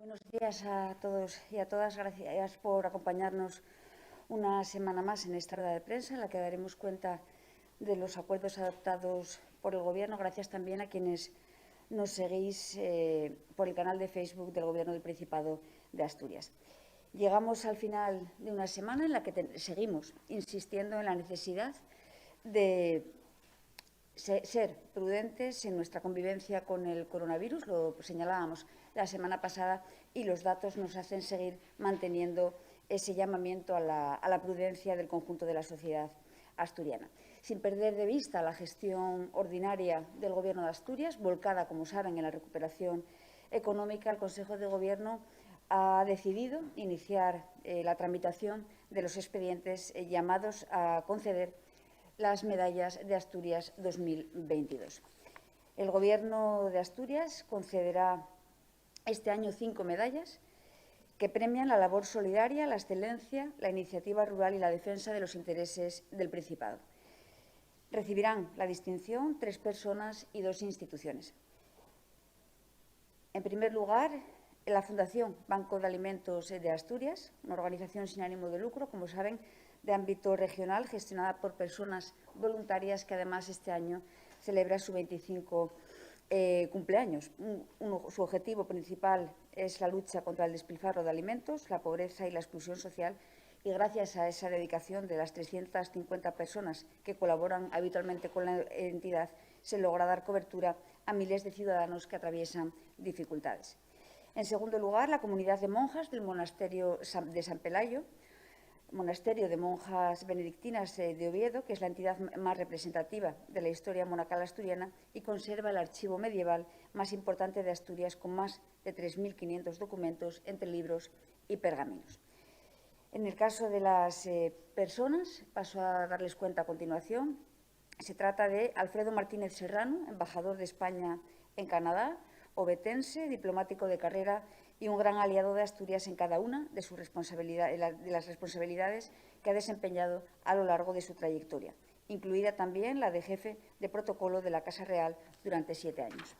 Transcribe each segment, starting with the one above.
Buenos días a todos y a todas. Gracias por acompañarnos una semana más en esta rueda de prensa en la que daremos cuenta de los acuerdos adoptados por el Gobierno. Gracias también a quienes nos seguís por el canal de Facebook del Gobierno del Principado de Asturias. Llegamos al final de una semana en la que seguimos insistiendo en la necesidad de ser prudentes en nuestra convivencia con el coronavirus. Lo señalábamos la semana pasada y los datos nos hacen seguir manteniendo ese llamamiento a la prudencia del conjunto de la sociedad asturiana. Sin perder de vista la gestión ordinaria del Gobierno de Asturias, volcada, como saben, en la recuperación económica, el Consejo de Gobierno ha decidido iniciar la tramitación de los expedientes llamados a conceder las medallas de Asturias 2022. El Gobierno de Asturias concederá este año 5 medallas que premian la labor solidaria, la excelencia, la iniciativa rural y la defensa de los intereses del Principado. Recibirán la distinción 3 personas y 2 instituciones. En primer lugar, la Fundación Banco de Alimentos de Asturias, una organización sin ánimo de lucro, como saben, de ámbito regional, gestionada por personas voluntarias que además este año celebra su 25 cumpleaños. Su objetivo principal es la lucha contra el despilfarro de alimentos, la pobreza y la exclusión social, y gracias a esa dedicación de las 350 personas que colaboran habitualmente con la entidad, se logra dar cobertura a miles de ciudadanos que atraviesan dificultades. En segundo lugar, la comunidad de monjas del monasterio de San Pelayo, monasterio de monjas benedictinas de Oviedo, que es la entidad más representativa de la historia monacal asturiana y conserva el archivo medieval más importante de Asturias, con más de 3.500 documentos entre libros y pergaminos. En el caso de las personas, paso a darles cuenta a continuación. Se trata de Alfredo Martínez Serrano, embajador de España en Canadá, ovetense, diplomático de carrera y un gran aliado de Asturias en cada una de las responsabilidades que ha desempeñado a lo largo de su trayectoria, incluida también la de jefe de protocolo de la Casa Real durante 7 años.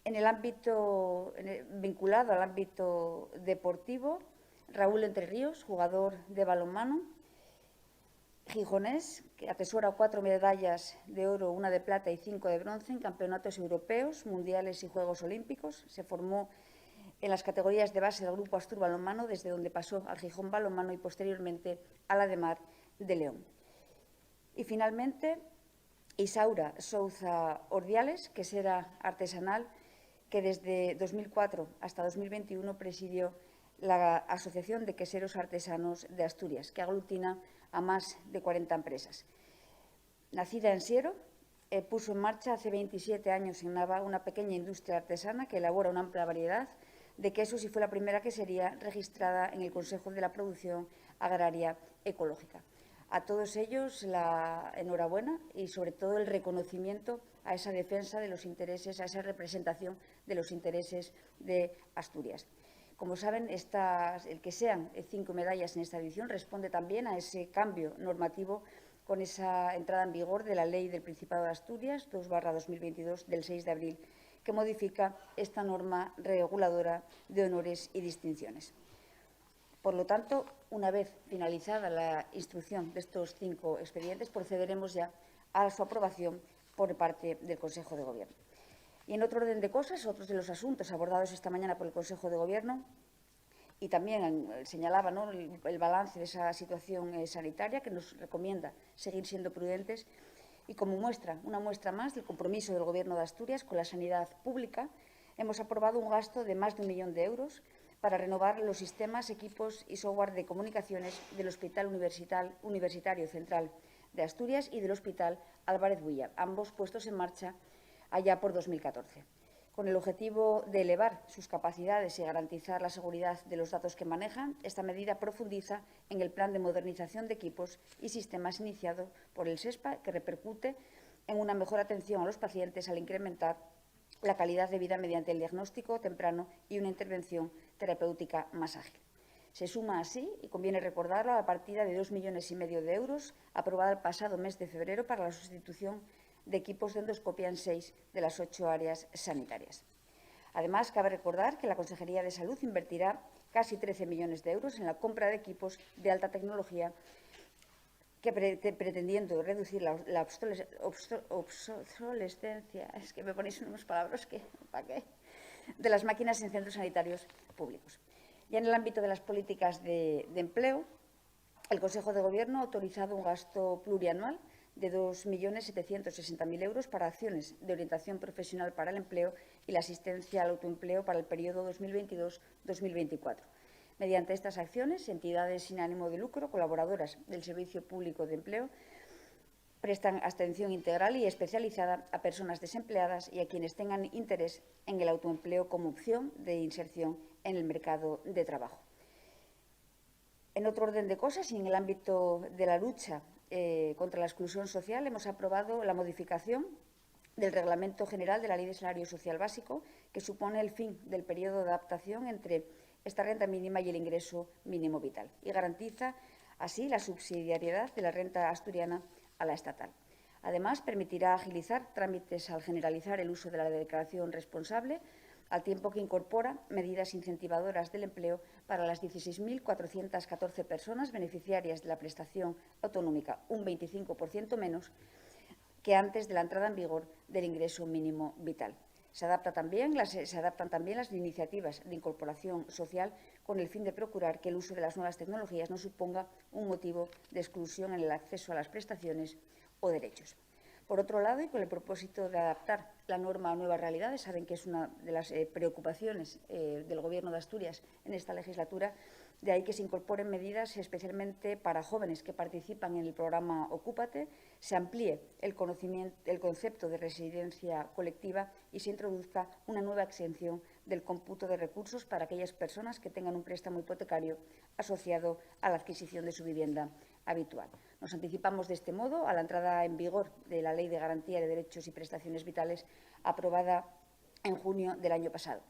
En el ámbito vinculado al ámbito deportivo, Raúl Entre Ríos, jugador de balonmano gijonés, que atesora 4 medallas de oro, 1 de plata y 5 de bronce en campeonatos europeos, mundiales y Juegos Olímpicos. Se formó en las categorías de base del Grupo Astur Balonmano, desde donde pasó al Gijón Balonmano y posteriormente a la de Mar de León. Y finalmente, Isaura Souza Ordiales, quesera artesanal, que desde 2004 hasta 2021 presidió la Asociación de Queseros Artesanos de Asturias, que aglutina a más de 40 empresas. Nacida en Siero, puso en marcha hace 27 años en Nava una pequeña industria artesana que elabora una amplia variedad de quesos y fue la primera quesería registrada en el Consejo de la Producción Agraria Ecológica. A todos ellos la enhorabuena y, sobre todo, el reconocimiento a esa defensa de los intereses, a esa representación de los intereses de Asturias. Como saben, el que sean 5 medallas en esta edición responde también a ese cambio normativo con esa entrada en vigor de la Ley del Principado de Asturias 2/2022 del 6 de abril, que modifica esta norma reguladora de honores y distinciones. Por lo tanto, una vez finalizada la instrucción de estos 5 expedientes, procederemos ya a su aprobación por parte del Consejo de Gobierno. Y en otro orden de cosas, otros de los asuntos abordados esta mañana por el Consejo de Gobierno, y también señalaba, ¿no?, el balance de esa situación sanitaria, que nos recomienda seguir siendo prudentes, y como una muestra más del compromiso del Gobierno de Asturias con la sanidad pública, hemos aprobado un gasto de más de 1 millón de euros para renovar los sistemas, equipos y software de comunicaciones del Hospital Universitario Central de Asturias y del Hospital Álvarez Builla, ambos puestos en marcha allá por 2014. Con el objetivo de elevar sus capacidades y garantizar la seguridad de los datos que manejan, esta medida profundiza en el plan de modernización de equipos y sistemas iniciado por el SESPA, que repercute en una mejor atención a los pacientes al incrementar la calidad de vida mediante el diagnóstico temprano y una intervención terapéutica más ágil. Se suma así, y conviene recordarlo, a la partida de 2,5 millones de euros aprobada el pasado mes de febrero para la sustitución de equipos de endoscopia en 6 de las 8 áreas sanitarias. Además, cabe recordar que la Consejería de Salud invertirá casi 13 millones de euros en la compra de equipos de alta tecnología pretendiendo reducir la obsolescencia, es que me ponéis unas palabras que, ¿para qué?, de las máquinas en centros sanitarios públicos. Ya en el ámbito de las políticas de empleo, el Consejo de Gobierno ha autorizado un gasto plurianual de 2.760.000 euros para acciones de orientación profesional para el empleo y la asistencia al autoempleo para el periodo 2022-2024. Mediante estas acciones, entidades sin ánimo de lucro, colaboradoras del Servicio Público de Empleo, prestan atención integral y especializada a personas desempleadas y a quienes tengan interés en el autoempleo como opción de inserción en el mercado de trabajo. En otro orden de cosas, y en el ámbito de la lucha contra la exclusión social, hemos aprobado la modificación del Reglamento General de la Ley de Salario Social Básico, que supone el fin del periodo de adaptación entre esta renta mínima y el ingreso mínimo vital, y garantiza así la subsidiariedad de la renta asturiana a la estatal. Además, permitirá agilizar trámites al generalizar el uso de la declaración responsable, al tiempo que incorpora medidas incentivadoras del empleo para las 16.414 personas beneficiarias de la prestación autonómica, un 25% menos que antes de la entrada en vigor del ingreso mínimo vital. Se adaptan también las iniciativas de incorporación social con el fin de procurar que el uso de las nuevas tecnologías no suponga un motivo de exclusión en el acceso a las prestaciones o derechos. Por otro lado, y con el propósito de adaptar la norma a nuevas realidades, saben que es una de las preocupaciones del Gobierno de Asturias en esta legislatura, de ahí que se incorporen medidas especialmente para jóvenes que participan en el programa Ocúpate, se amplíe el concepto de residencia colectiva y se introduzca una nueva exención del cómputo de recursos para aquellas personas que tengan un préstamo hipotecario asociado a la adquisición de su vivienda habitual. Nos anticipamos de este modo a la entrada en vigor de la Ley de Garantía de Derechos y Prestaciones Vitales aprobada en junio del año pasado.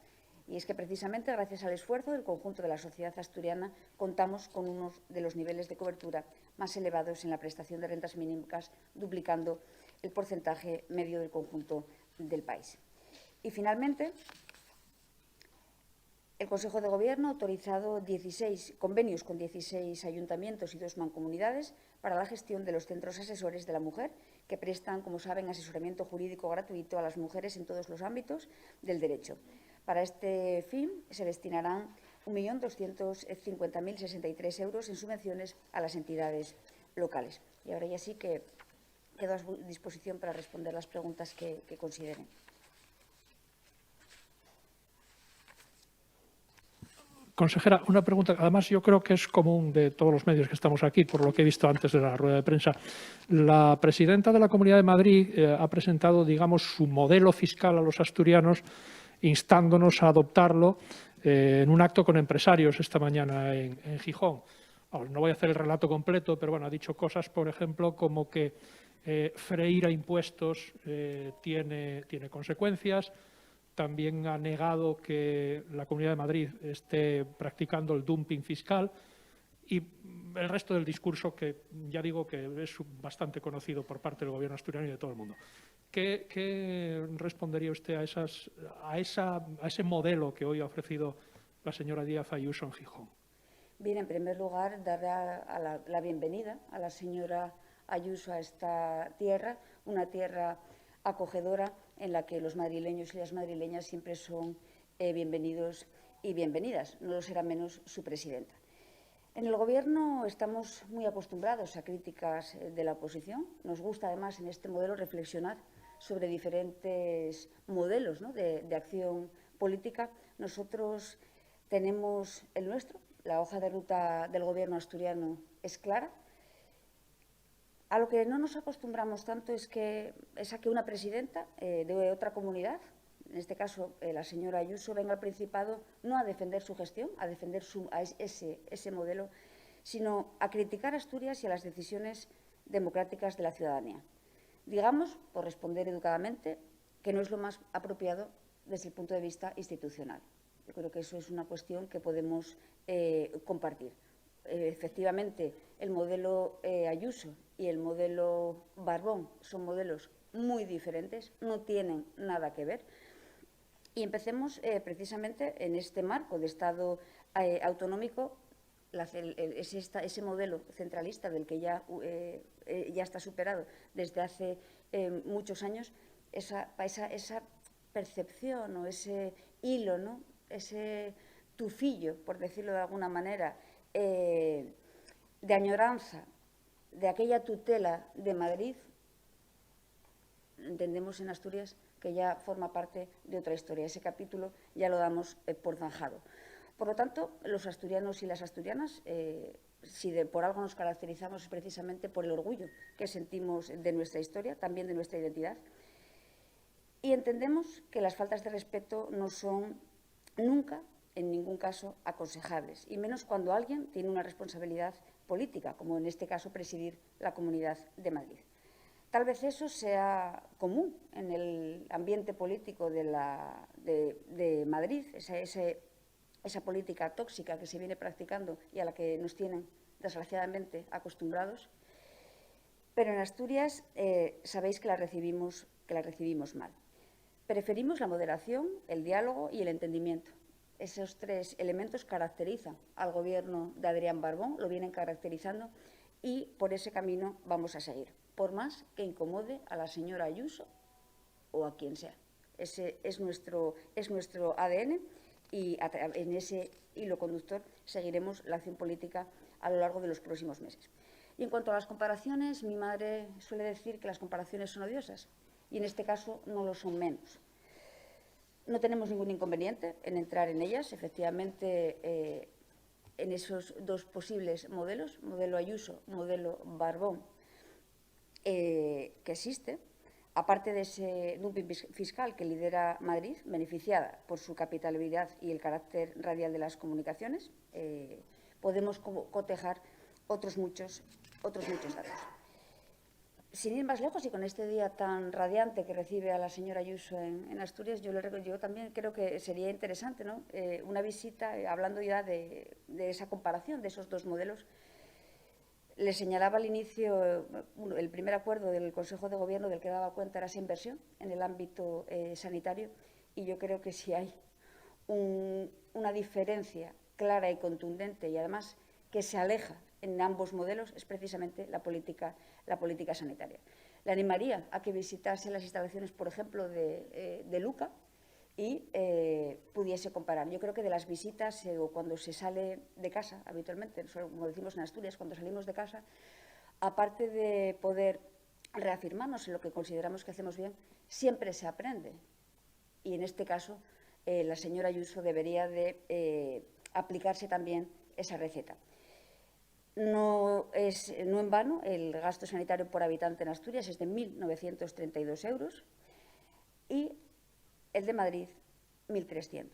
Y es que, precisamente, gracias al esfuerzo del conjunto de la sociedad asturiana, contamos con uno de los niveles de cobertura más elevados en la prestación de rentas mínimas, duplicando el porcentaje medio del conjunto del país. Y, finalmente, el Consejo de Gobierno ha autorizado 16 convenios con 16 ayuntamientos y 2 mancomunidades para la gestión de los centros asesores de la mujer, que prestan, como saben, asesoramiento jurídico gratuito a las mujeres en todos los ámbitos del derecho. Para este fin se destinarán 1.250.063 euros en subvenciones a las entidades locales. Y ahora ya sí que quedo a su disposición para responder las preguntas que consideren. Consejera, una pregunta, además yo creo que es común de todos los medios que estamos aquí, por lo que he visto antes de la rueda de prensa. La presidenta de la Comunidad de Madrid ha presentado, digamos, su modelo fiscal a los asturianos, instándonos a adoptarlo en un acto con empresarios esta mañana en Gijón. No voy a hacer el relato completo, pero bueno, ha dicho cosas, por ejemplo, como que freír a impuestos tiene consecuencias. También ha negado que la Comunidad de Madrid esté practicando el dumping fiscal y el resto del discurso que ya digo que es bastante conocido por parte del Gobierno asturiano y de todo el mundo. ¿Qué respondería usted a ese modelo que hoy ha ofrecido la señora Díaz Ayuso en Gijón? Bien, en primer lugar, darle la bienvenida a la señora Ayuso a esta tierra, una tierra acogedora en la que los madrileños y las madrileñas siempre son bienvenidos y bienvenidas. No lo será menos su presidenta. En el Gobierno estamos muy acostumbrados a críticas de la oposición. Nos gusta, además, en este modelo reflexionar sobre diferentes modelos, ¿no?, de acción política. Nosotros tenemos el nuestro. La hoja de ruta del Gobierno asturiano es clara. A lo que no nos acostumbramos tanto es a que una presidenta de otra comunidad, en este caso la señora Ayuso, venga al Principado no a defender su gestión, a defender ese modelo, sino a criticar a Asturias y a las decisiones democráticas de la ciudadanía. Digamos, por responder educadamente, que no es lo más apropiado desde el punto de vista institucional. Yo creo que eso es una cuestión que podemos compartir. Efectivamente, el modelo Ayuso y el modelo Barbón son modelos muy diferentes, no tienen nada que ver. Y empecemos precisamente en este marco de Estado autonómico, ese modelo centralista del que ya está superado desde hace muchos años, esa percepción o ese hilo, ¿no? Ese tufillo, por decirlo de alguna manera, de añoranza de aquella tutela de Madrid, entendemos en Asturias que ya forma parte de otra historia. Ese capítulo ya lo damos por zanjado. Por lo tanto, los asturianos y las asturianas, si por algo nos caracterizamos, es precisamente por el orgullo que sentimos de nuestra historia, también de nuestra identidad. Y entendemos que las faltas de respeto no son nunca, en ningún caso, aconsejables, y menos cuando alguien tiene una responsabilidad política, como en este caso presidir la Comunidad de Madrid. Tal vez eso sea común en el ambiente político de Madrid, esa política tóxica que se viene practicando y a la que nos tienen, desgraciadamente, acostumbrados. Pero en Asturias sabéis que la recibimos mal. Preferimos la moderación, el diálogo y el entendimiento. Esos tres elementos caracterizan al Gobierno de Adrián Barbón, lo vienen caracterizando, y por ese camino vamos a seguir, por más que incomode a la señora Ayuso o a quien sea. Ese es nuestro ADN y en ese hilo conductor seguiremos la acción política a lo largo de los próximos meses. Y en cuanto a las comparaciones, mi madre suele decir que las comparaciones son odiosas y en este caso no lo son menos. No tenemos ningún inconveniente en entrar en ellas. Efectivamente, en esos dos posibles modelos, modelo Ayuso, modelo Barbón, que existe, aparte de ese dumping fiscal que lidera Madrid, beneficiada por su capitalidad y el carácter radial de las comunicaciones, podemos cotejar otros muchos datos. Sin ir más lejos y con este día tan radiante que recibe a la señora Ayuso en Asturias, yo también creo que sería interesante, ¿no? Una visita, hablando ya de esa comparación de esos dos modelos. Le señalaba al inicio, el primer acuerdo del Consejo de Gobierno del que daba cuenta era esa inversión en el ámbito sanitario, y yo creo que si hay una diferencia clara y contundente y además que se aleja en ambos modelos es precisamente la política sanitaria. Le animaría a que visitase las instalaciones, por ejemplo, de Luca y pudiese comparar. Yo creo que de las visitas o cuando se sale de casa, habitualmente, como decimos en Asturias, cuando salimos de casa, aparte de poder reafirmarnos en lo que consideramos que hacemos bien, siempre se aprende. Y en este caso, la señora Ayuso debería de aplicarse también esa receta. No en vano, el gasto sanitario por habitante en Asturias es de 1.932 euros y el de Madrid, 1.300.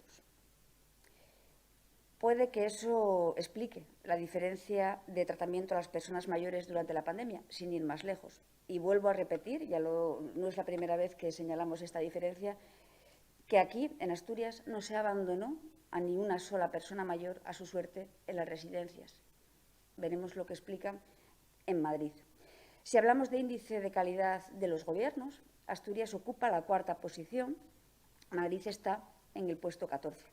Puede que eso explique la diferencia de tratamiento a las personas mayores durante la pandemia, sin ir más lejos. Y vuelvo a repetir, no es la primera vez que señalamos esta diferencia, que aquí, en Asturias, no se abandonó a ni una sola persona mayor a su suerte en las residencias. Veremos lo que explican en Madrid. Si hablamos de índice de calidad de los gobiernos, Asturias ocupa la 4ª posición, Madrid está en el puesto 14.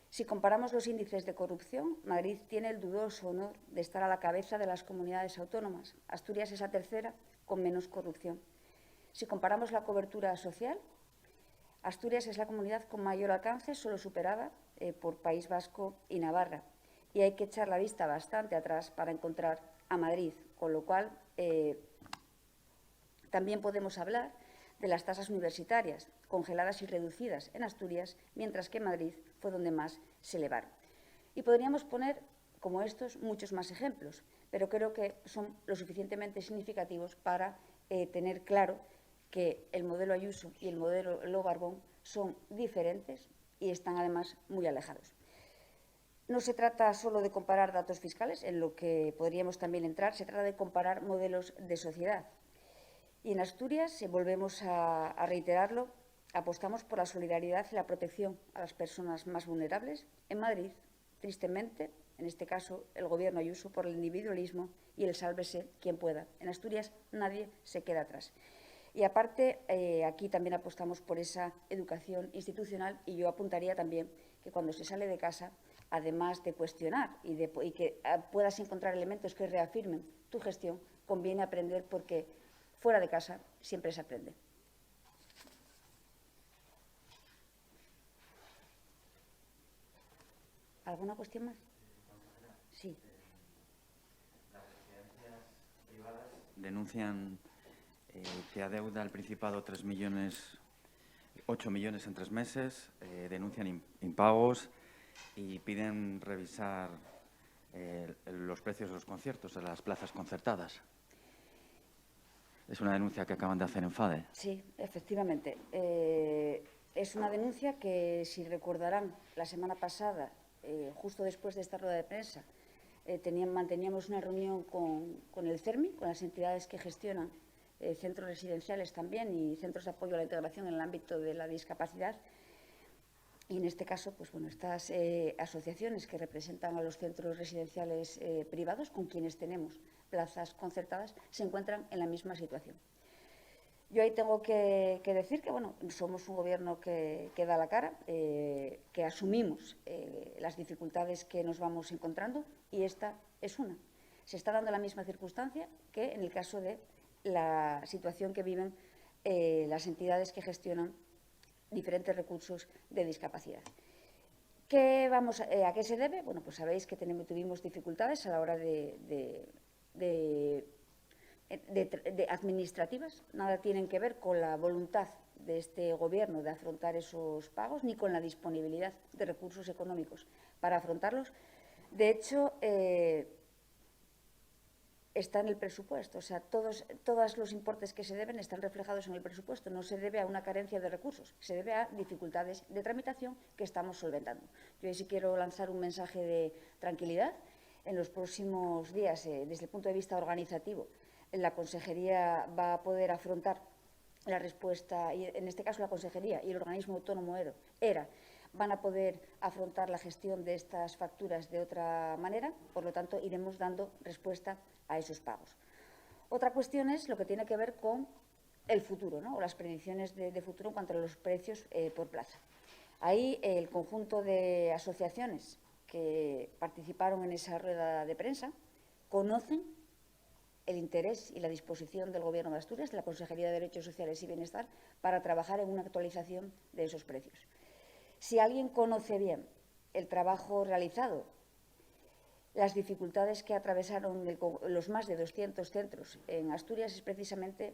Si comparamos los índices de corrupción, Madrid tiene el dudoso honor de estar a la cabeza de las comunidades autónomas. Asturias es la 3ª con menos corrupción. Si comparamos la cobertura social, Asturias es la comunidad con mayor alcance, solo superada por País Vasco y Navarra. Y hay que echar la vista bastante atrás para encontrar a Madrid, con lo cual también podemos hablar de las tasas universitarias, congeladas y reducidas en Asturias, mientras que en Madrid fue donde más se elevaron. Y podríamos poner, como estos, muchos más ejemplos, pero creo que son lo suficientemente significativos para tener claro que el modelo Ayuso y el modelo Barbón son diferentes y están además muy alejados. No se trata solo de comparar datos fiscales, en lo que podríamos también entrar, se trata de comparar modelos de sociedad. Y en Asturias, volvemos a reiterarlo, apostamos por la solidaridad y la protección a las personas más vulnerables. En Madrid, tristemente, en este caso, el Gobierno Ayuso por el individualismo y el sálvese quien pueda. En Asturias nadie se queda atrás. Y aparte, aquí también apostamos por esa educación institucional y yo apuntaría también que cuando se sale de casa, además de cuestionar y que puedas encontrar elementos que reafirmen tu gestión, conviene aprender porque fuera de casa siempre se aprende. ¿Alguna cuestión más? Sí. Las residencias privadas denuncian que adeuda al Principado 8 millones en 3 meses, denuncian impagos y piden revisar los precios de los conciertos de las plazas concertadas. Es una denuncia que acaban de hacer en FADE. Sí, efectivamente. Es una denuncia que, si recordarán, la semana pasada, justo después de esta rueda de prensa, manteníamos una reunión con el CERMI, con las entidades que gestionan centros residenciales también y centros de apoyo a la integración en el ámbito de la discapacidad. Y en este caso, pues bueno, estas asociaciones que representan a los centros residenciales privados, con quienes tenemos plazas concertadas, se encuentran en la misma situación. Yo ahí tengo que decir que, bueno, somos un gobierno que da la cara, que asumimos las dificultades que nos vamos encontrando y esta es una. Se está dando la misma circunstancia que en el caso de la situación que viven las entidades que gestionan diferentes recursos de discapacidad. ¿A qué se debe? Bueno, pues sabéis que tuvimos dificultades a la hora de administrativas, nada tienen que ver con la voluntad de este Gobierno de afrontar esos pagos ni con la disponibilidad de recursos económicos para afrontarlos. De hecho, está en el presupuesto, o sea, todos los importes que se deben están reflejados en el presupuesto. No se debe a una carencia de recursos, se debe a dificultades de tramitación que estamos solventando. Yo ahí sí quiero lanzar un mensaje de tranquilidad. En los próximos días, desde el punto de vista organizativo, la Consejería va a poder afrontar la respuesta, y en este caso la Consejería y el organismo autónomo ERA van a poder afrontar la gestión de estas facturas de otra manera, por lo tanto, iremos dando respuesta a esos pagos. Otra cuestión es lo que tiene que ver con el futuro, ¿no? O las predicciones de futuro en cuanto a los precios por plaza. Ahí el conjunto de asociaciones que participaron en esa rueda de prensa conocen el interés y la disposición del Gobierno de Asturias, de la Consejería de Derechos Sociales y Bienestar, para trabajar en una actualización de esos precios. Si alguien conoce bien el trabajo realizado, las dificultades que atravesaron los más de 200 centros en Asturias, es precisamente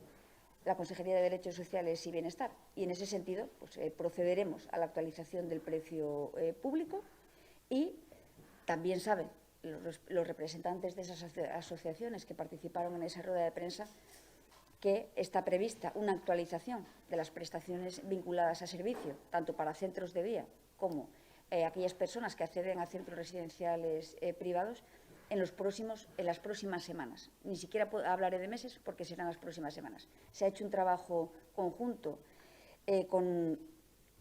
la Consejería de Derechos Sociales y Bienestar. Y en ese sentido, pues, procederemos a la actualización del precio público y también saben los representantes de esas asociaciones que participaron en esa rueda de prensa que está prevista una actualización de las prestaciones vinculadas a servicio, tanto para centros de día como aquellas personas que acceden a centros residenciales privados en las próximas semanas. Ni siquiera hablaré de meses porque serán las próximas semanas. Se ha hecho un trabajo conjunto con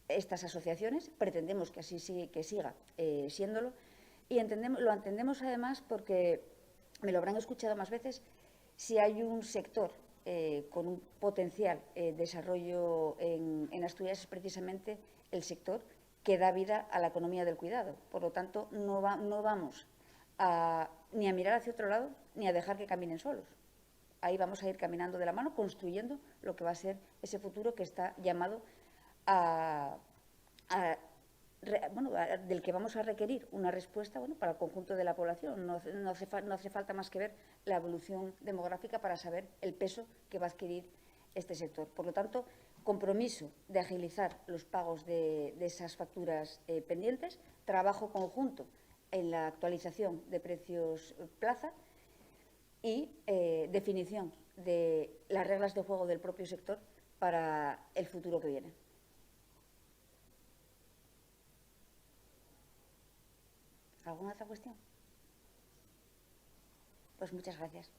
estas asociaciones, pretendemos que así siga siéndolo, y lo entendemos además porque, me lo habrán escuchado más veces, si hay un sector con un potencial desarrollo en Asturias, es precisamente el sector que da vida a la economía del cuidado. Por lo tanto, no vamos ni a mirar hacia otro lado ni a dejar que caminen solos. Ahí vamos a ir caminando de la mano, construyendo lo que va a ser ese futuro que está llamado del que vamos a requerir una respuesta, bueno, para el conjunto de la población. No hace falta más que ver la evolución demográfica para saber el peso que va a adquirir este sector. Por lo tanto, compromiso de agilizar los pagos de esas facturas pendientes, trabajo conjunto en la actualización de precios plaza y definición de las reglas de juego del propio sector para el futuro que viene. ¿Alguna otra cuestión? Pues muchas gracias.